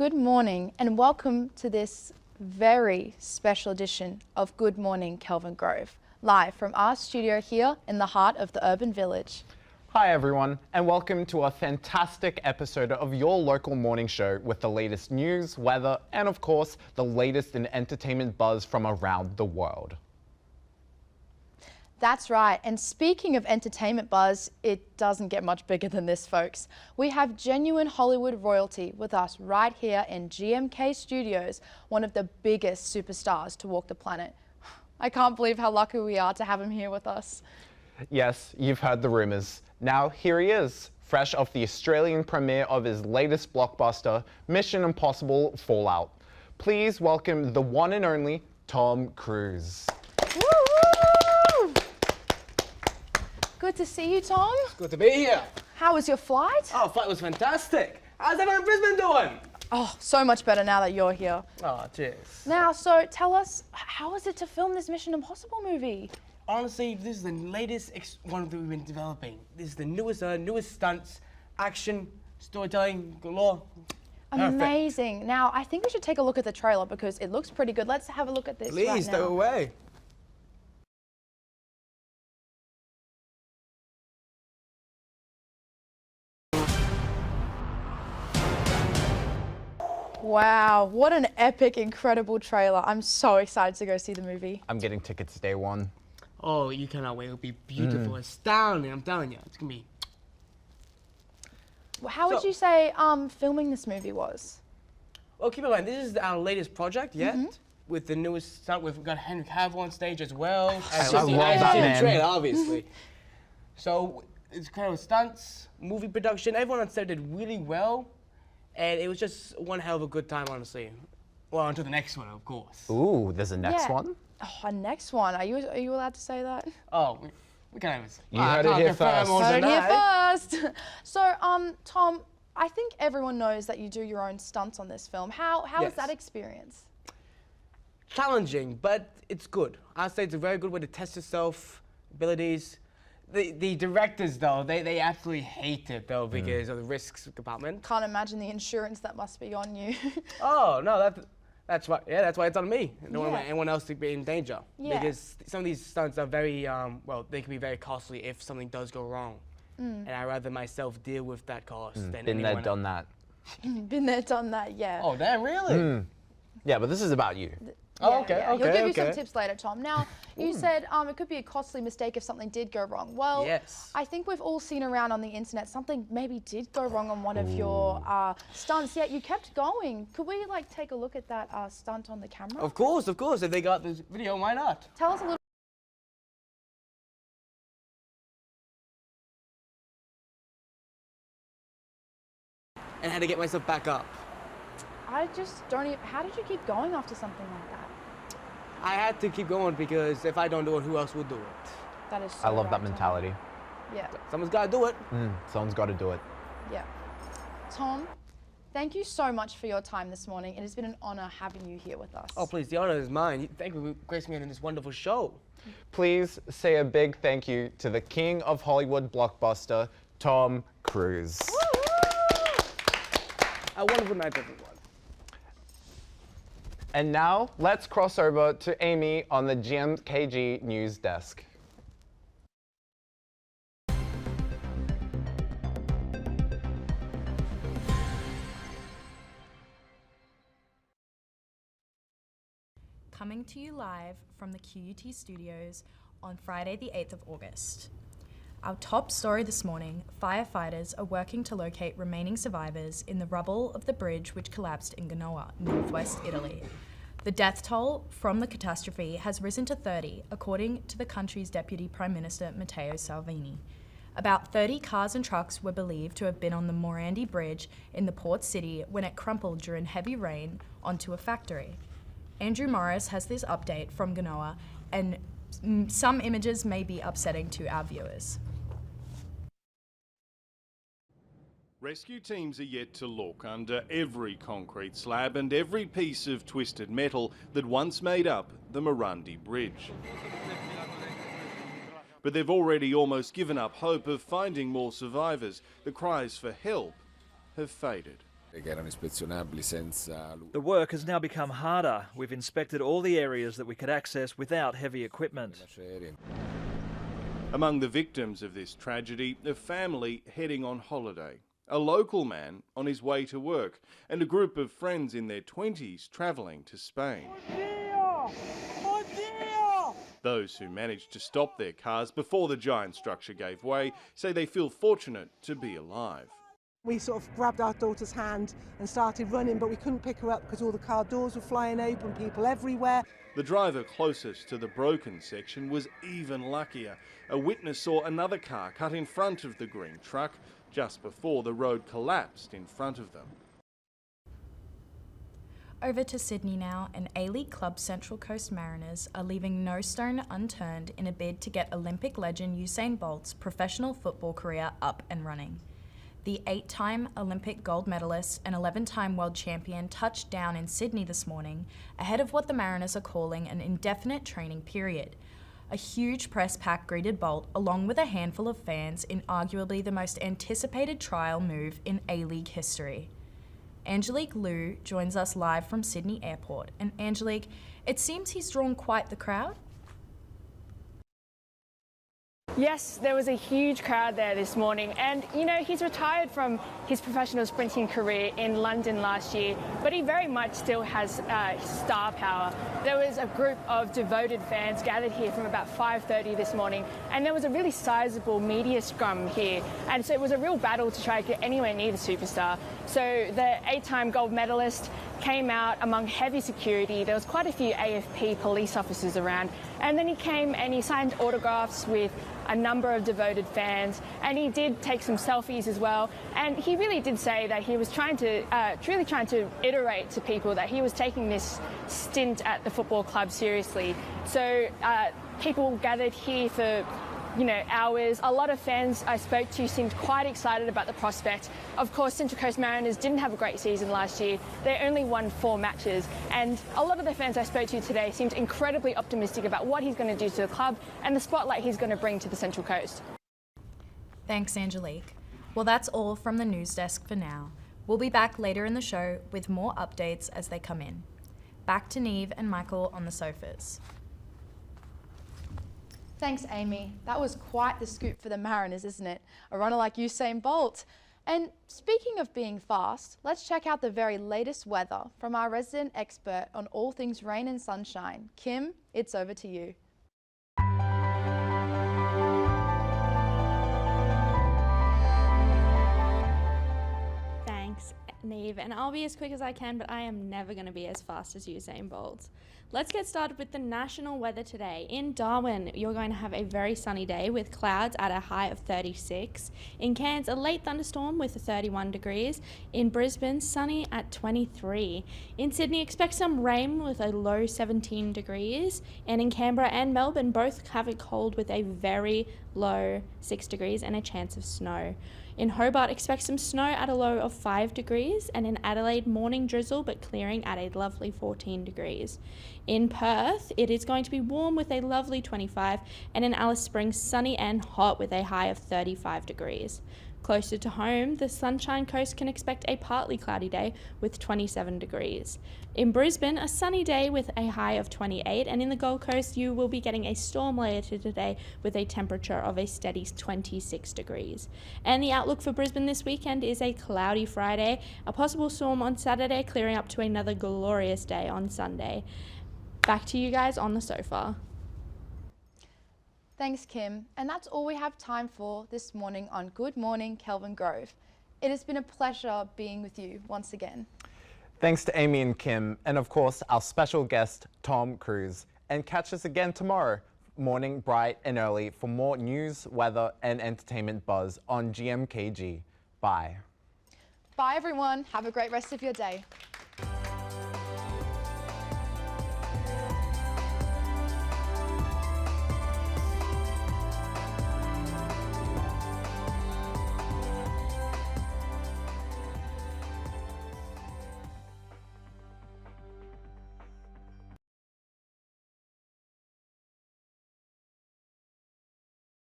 good morning and welcome to this very special edition of Good Morning Kelvin Grove, live from our studio here in the heart of the urban village. Hi everyone, and welcome to a fantastic episode of your local morning show with the latest news, weather, and of course, the latest in entertainment buzz from around the world. That's right, and speaking of entertainment buzz, it doesn't get much bigger than this, folks. We have genuine Hollywood royalty with us right here in GMK Studios, one of the biggest superstars to walk the planet. I can't believe how lucky we are to have him here with us. Yes, you've heard the rumors. Now here he is, fresh off the Australian premiere of his latest blockbuster, Mission Impossible Fallout. Please welcome the one and only Tom Cruise. Good to see you, Tom. It's good to be here. How was your flight? Oh, flight was fantastic. How's everyone in Brisbane doing? Oh, so much better now that you're here. Oh, cheers. Now, so tell us, how was it to film this Mission Impossible movie? Honestly, this is the latest one that we've been developing. This is the newest stunts, action, storytelling, galore. Amazing. Perfect. Now, I think we should take a look at the trailer because it looks pretty good. Let's have a look at this right now. Please, go away. Wow, what an epic, incredible trailer. I'm so excited to go see the movie. I'm getting tickets day one. Oh, you cannot wait. It'll be beautiful, astounding. I'm telling you, it's gonna be. How would you say filming this movie was? Well, keep in mind, this is our latest project yet. With the newest stunt, we've got Henry Cavill on stage as well. I love that man. Trailer, obviously. So it's kind of stunts, movie production. Everyone on set did really well. And it was just one hell of a good time, honestly. Well, until the next one, of course. Ooh, there's a next one? Oh, a next one. Are you allowed to say that? Oh, we can't even say. You heard it here first. Heard it here first. So, Tom, I think everyone knows that you do your own stunts on this film. How was that experience? Challenging, but it's good. I'd say it's a very good way to test yourself, abilities. The directors, though, they absolutely hate it, though, because of the risks department. Can't imagine the insurance that must be on you. Oh, no, that's why. Yeah, that's why it's on me. I don't want anyone else to be in danger. Yeah. Because some of these stunts are very, well, they can be very costly if something does go wrong. And I'd rather myself deal with that cost than Been there, anyone done that. Been there, done that, yeah. Oh, damn, really? Yeah, but this is about you. Oh, okay, yeah. okay, He'll give you okay. some tips later, Tom. Now, you said it could be a costly mistake if something did go wrong. Well, yes. I think we've all seen around on the internet something maybe did go wrong on one of your stunts, yet you kept going. Could we take a look at that stunt on the camera? Of course. If they got this video, why not? Tell us a little. And how to get myself back up. I just don't even, how did you keep going after something like that? I had to keep going because if I don't do it, who else will do it? That is so I love right, that Tom. mentality. Yeah. Someone's got to do it. Someone's got to do it. Yeah. Tom, thank you so much for your time this morning. It has been an honor having you here with us. Oh, please, the honor is mine. Thank you for gracing me in this wonderful show. Please say a big thank you to the king of Hollywood blockbuster, Tom Cruise. A wonderful night, everyone. And now, let's cross over to Amy on the GMKG news desk. Coming to you live from the QUT studios on Friday the 8th of August. Our top story this morning, firefighters are working to locate remaining survivors in the rubble of the bridge which collapsed in Genoa, northwest Italy. The death toll from the catastrophe has risen to 30, according to the country's Deputy Prime Minister Matteo Salvini. About 30 cars and trucks were believed to have been on the Morandi Bridge in the port city when it crumpled during heavy rain onto a factory. Andrew Morris has this update from Genoa, and some images may be upsetting to our viewers. Rescue teams are yet to look under every concrete slab and every piece of twisted metal that once made up the Morandi Bridge. But they've already almost given up hope of finding more survivors. The cries for help have faded. The work has now become harder. We've inspected all the areas that we could access without heavy equipment. Among the victims of this tragedy, a family heading on holiday, a local man on his way to work, and a group of friends in their 20s travelling to Spain. Those who managed to stop their cars before the giant structure gave way say they feel fortunate to be alive. We sort of grabbed our daughter's hand and started running, but we couldn't pick her up because all the car doors were flying open, people everywhere. The driver closest to the broken section was even luckier. A witness saw another car cut in front of the green truck just before the road collapsed in front of them. Over to Sydney now, and A-League club Central Coast Mariners are leaving no stone unturned in a bid to get Olympic legend Usain Bolt's professional football career up and running. The 8-time Olympic gold medalist and 11-time world champion touched down in Sydney this morning ahead of what the Mariners are calling an indefinite training period. A huge press pack greeted Bolt along with a handful of fans in arguably the most anticipated trial move in A-League history. Angelique Liu joins us live from Sydney Airport. And Angelique, it seems he's drawn quite the crowd. Yes, there was a huge crowd there this morning, and you know, he's retired from his professional sprinting career in London last year, but he very much still has star power. There was a group of devoted fans gathered here from about 5:30 this morning, and there was a really sizable media scrum here, and so it was a real battle to try to get anywhere near the superstar. So the 8-time gold medalist came out among heavy security. There was quite a few AFP police officers around, and then he came and he signed autographs with a number of devoted fans, and he did take some selfies as well, and he really did say that he was really trying to iterate to people that he was taking this stint at the football club seriously. So people gathered here for hours. A lot of fans I spoke to seemed quite excited about the prospect. Of course, Central Coast Mariners didn't have a great season last year. They only won 4 matches, and a lot of the fans I spoke to today seemed incredibly optimistic about what he's going to do to the club and the spotlight he's going to bring to the Central Coast. Thanks, Angelique. Well, that's all from the news desk for now. We'll be back later in the show with more updates as they come in. Back to Neve and Michael on the sofas. Thanks, Amy. That was quite the scoop for the Mariners, isn't it? A runner like Usain Bolt. And speaking of being fast, let's check out the very latest weather from our resident expert on all things rain and sunshine. Kim, it's over to you. Thanks, Neve, and I'll be as quick as I can, but I am never going to be as fast as Usain Bolt. Let's get started with the national weather today. In Darwin, you're going to have a very sunny day with clouds at a high of 36. In Cairns, a late thunderstorm with 31 degrees. In Brisbane, sunny at 23. In Sydney, expect some rain with a low 17 degrees. And in Canberra and Melbourne, both have a cold with a very low 6 degrees and a chance of snow. In Hobart, expect some snow at a low of 5 degrees, and in Adelaide, morning drizzle but clearing at a lovely 14 degrees. In Perth, it is going to be warm with a lovely 25, and in Alice Springs, sunny and hot with a high of 35 degrees. Closer to home, the Sunshine Coast can expect a partly cloudy day with 27 degrees. In Brisbane, a sunny day with a high of 28, and in the Gold Coast, you will be getting a storm later today with a temperature of a steady 26 degrees. And the outlook for Brisbane this weekend is a cloudy Friday, a possible storm on Saturday, clearing up to another glorious day on Sunday. Back to you guys on the sofa. Thanks, Kim. And that's all we have time for this morning on Good Morning, Kelvin Grove. It has been a pleasure being with you once again. Thanks to Amy and Kim, and of course, our special guest, Tom Cruise. And catch us again tomorrow, morning bright and early, for more news, weather, and entertainment buzz on GMKG. Bye. Bye, everyone. Have a great rest of your day.